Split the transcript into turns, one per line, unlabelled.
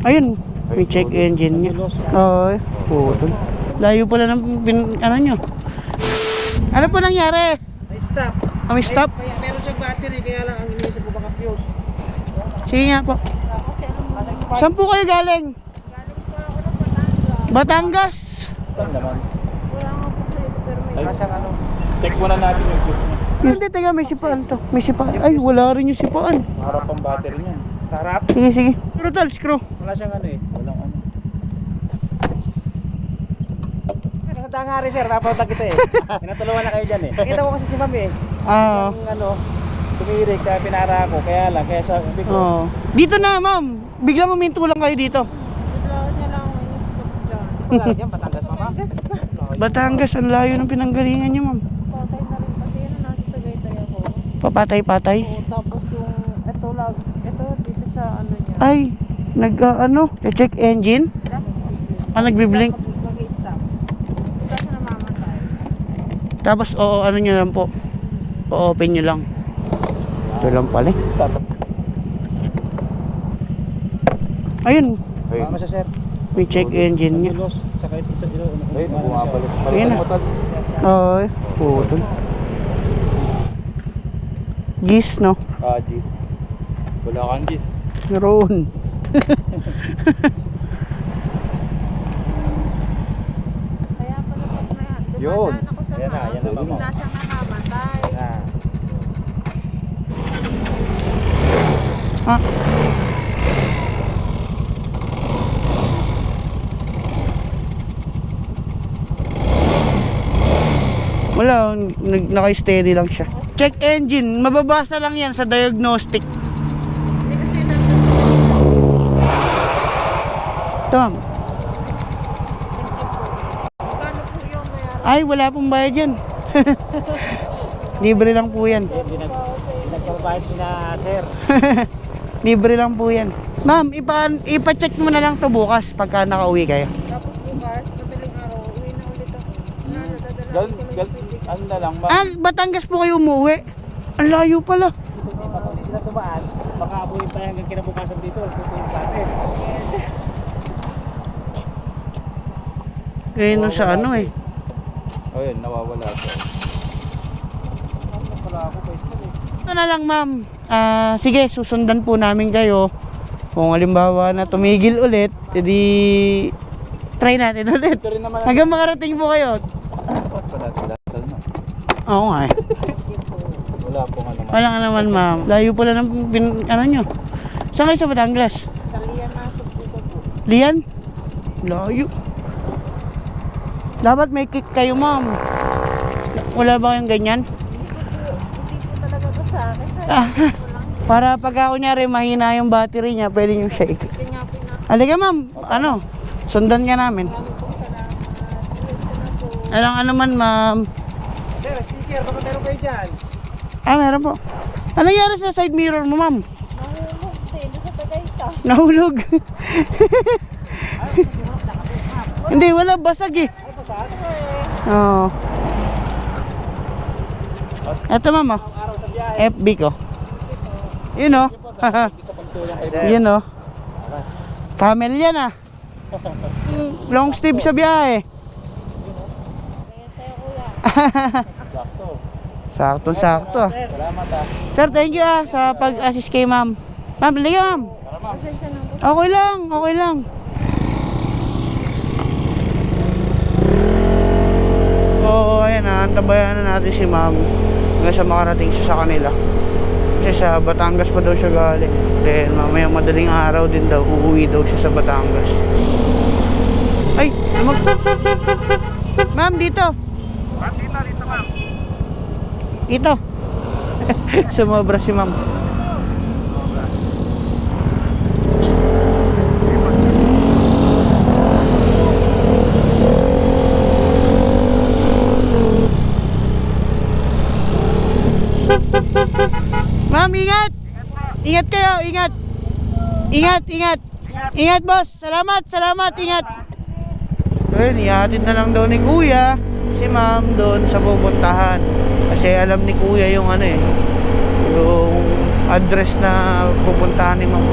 Ayun, may check engine niya. Ay, putol. Layo pala ng ano nyo. Ano po nangyari?
May stop.
May stop?
Kaya meron siyang battery, kaya lang ang iniisip ko baka fuse.
Sige nga po. Saan po kayo galing? Batangas.
Saan naman?
Wala nga po kayo, pero may...
Ay, saan ano? Check muna natin yung fuse niya.
Hindi, taga may sipaan to. May sipaan. Ay, wala rin yung sipaan.
Harap ang battery niya. Sa harap?
Sige, sige. Screw tal, screw.
Wala siyang ano eh. Walang ano. Nakata nga rin sir, napunta kita eh. Pinatulungan na kayo dyan eh. Kita ko kasi si ma'am eh. Yung ano, tumirik kaya pinara ako. Kaya lang, kaya sabi ko.
Oh. Dito na, ma'am. Biglang uminto lang kayo dito.
Bigla niya lang ako in-stop dyan.
Wala dyan, Batangas pa ma'am.
Batangas, ang layo ng pinanggalingan nyo, ma'am.
Patay na rin kasi yun, nasa Tagaytay ako.
Papatay-patay.
Oo, tapos yung, ito dito sa ano niya.
Ay, check engine. Nagbiblink.
Mag-i-stop. Tapos namamatay.
Tapos, ano nyo lang po. O-open nyo lang. Ito lang pala. Ayun,
Ano siya sir?
may check engine niya.
Saka ito. Ayun, bumabalik.
Ayun na. Ay, putol. Gis, no?
Gis. Wala kang gis.
Meron.
Kaya pala pag may
Yun.
dumadaan ako sa
Yan na,
mga,
yan na, ma'am.
bigla siyang namamatay.
Ah, wala, naka-steady lang siya. Check engine, mababasa lang yan sa diagnostic.
Hindi kasi
Ito, ma'am.
magkano po yung mayroon?
Ay, wala pong bayad yan. Libre lang po yan.
Hindi nagpapabayad sina sir.
Libre lang po yan. Ma'am, ipa-check mo na lang to bukas pagka nakauwi kayo.
Tapos bukas, madaling araw, uwi na ulit ako.
Ano na lang
Ah, Batangas po kayo umuwi. Ang layo pala.
Hindi sila tumaan. Baka abuhin tayo hanggang kinabukasan dito. Tutuin sa atin.
Kaya nun sa ano eh.
Ayun, nawawala siya. Wala ako pwesto eh.
Ito na lang, ma'am. Sige, susundan po namin kayo. Kung halimbawa na tumigil ulit, edi try natin ulit.
Ito rin naman.
Hanggang makarating po kayo.
Pas pa dati no?
Oo nga eh.
Wala pong ano.
Wala nga naman, ma'am. Layo pala ng ano nyo. Saan kayo sa Batangas?
Sa Lian na dito po.
Lian? Layo. Dapat may kick kayo, ma'am. Wala ba kayong ganyan?
Hindi po talaga to sa akin.
Ah, para pagka kunyari mahina yung battery niya, pwede nyo siya i-kick.
Kanya po na.
Halika, ma'am. Ano? Sundan ka namin.
Maraming pong salamat. Ulit ko na po.
Alang ano man, ma'am.
Sir, sticker. Baka meron kayo dyan.
Meron po. Ano nangyari sa side mirror mo, ma'am?
Nahulog din sa Tagaytay.
Nahulog. Hindi, wala. Basag eh.
Ay, pasaan.
Oo. Eto, ma'am. Oh.
Araw sa biyahe.
FB ko. Yun oh.
Sa pagtulong kay sir.
Yun oh. Camel yan ah. Long sleeve sa biyahe.
Kaya sa'yo kuya.
Sakto.
Sakto-sakto ah.
Salamat ah.
Sir, thank you ah sa pag-assist kay ma'am. Ma'am, halika ma'am.
Tara ma'am.
Pasensya na po.
Okay lang, okay lang. Oo, ayan na. Antabayan na natin si ma'am hanggang sa makarating siya sa kanila. Kasi sa Batangas pa daw siya galing. Then mamaya madaling araw din daw, uuwi daw siya sa Batangas. Ay, ma'am, dito.
Ma'am, dito ma'am.
Ito. Sumobra si ma'am. Ma'am, ingat. Ingat kayo, ingat. Ingat, ingat. Ingat, boss. Salamat, salamat, ingat. Ayun, ihatid na lang daw ni kuya si ma'am doon sa pupuntahan. Kasi alam ni kuya yung ano eh, yung address na pupuntahan ni ma'am.